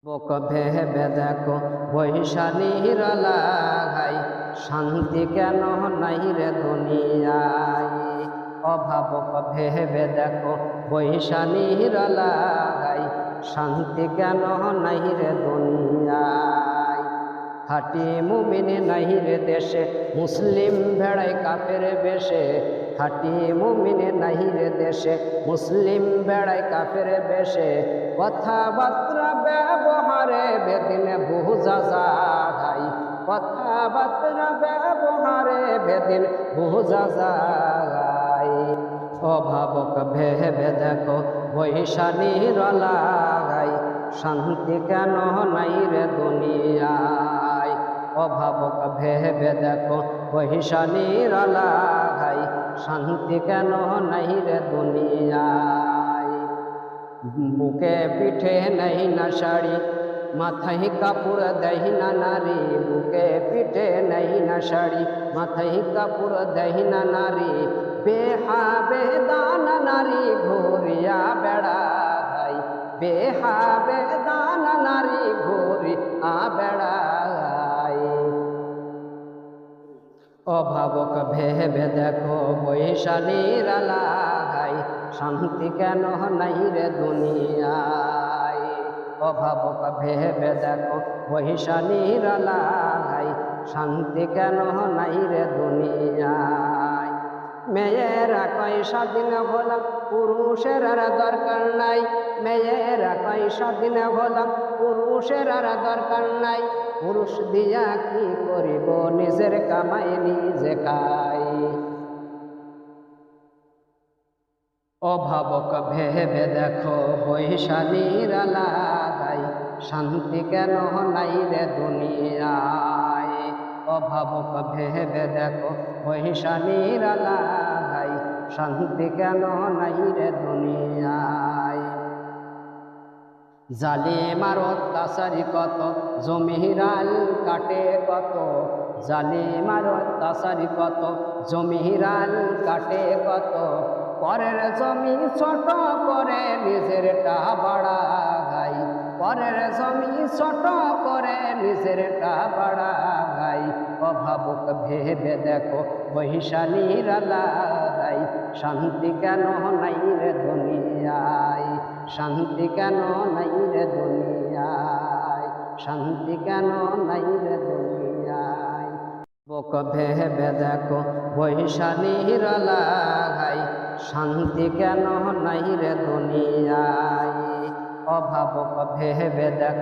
বুক ভেবে দেখো বৈশালীর লাগাই, শান্তি কেন নাই রে দুনিয়ায়। অভাবক ভেবে দেখো বৈশালীর লাগাই, শান্তি কেন নাই রে দুনিয়ায়। খাঁটি মুমিন নাই রে দেশে, মুসলিম ভেড়ায় কাফের বেশে। খাঁটি মুমিন নাই রে দেশে, মুসলিম বেড়ায় কাফের বেশে। কথাবার্তা ব্যবহারে বেদিন বুঝা যায়, কথাবার্তা ব্যবহারে বেদিন বুঝা যায়। অভাবক ভেবে দেখো বৈশালীর লাগাই, শান্তি কেন নাই রে দুনিয়ায়। অভাবক ভেবে দেখো বৈশালীর লাগাই, শান্তি কেন নাই রে দুনিয়ায়। বুকে পিঠে নেই না শাড়ি, মাথায় কাপড় দেয় না নারী। বুকে পিঠে নেই না শাড়ি, মাথায় কাপড় দেয় না নারী। বেহাবে দানা নারী ঘুরিয়া বেড়ায়, বেহাবে দানা নারী ঘুরিয়া বেড়ায়। অভাবক ভেবে দেখো বৈশালীর লাগাই, শান্তি কেন নাই রে দুনিয়ায়। অভাবক ভেবে দেখো বৈশালীর লাগাই, শান্তি কেন নাই রে দুনিয়ায়। মেয়েরা কয় স্বাধীন হলাম, পুরুষের আর দরকার নাই। মেয়েরা কয় স্বাধীন হলাম, পুরুষের আর দরকার নাই। পুরুষ দিয়া কি করিব, নিজের কামাই নিজে খাই। অভাবক ভেবে দেখো বৈশালীর লাগাই, শান্তি কেন নাই রে দুনিয়ায়। অভাবক ভেবে দেখো বৈশালীর লাগাই, শান্তি কেন নাই রে দুনিয়ায়। জালিমার অত্যাচারী কত, জমিরাল কাটে কত। জালিমার অত্যাচারী কত, জমিরাল কাটে কত। পরের জমি ছোট করে নিজেরটা বাড়াই, পরের জমি ছোট করে নিজেরটা বাড়াই। অভাবক ভেবে দেখো বৈশালীর লাগাই, শান্তি কেন নাই রে দুনিয়ায়। শান্তি কেন নাই রে দুনিয়ায়, শান্তি কেন নাই রে দুনিয়ায়। বুক ভেবে দেখো বৈশালীর লাগাই, শান্তি কেন নাই রে দুনিয়ায়। অভাবক ভেবে দেখো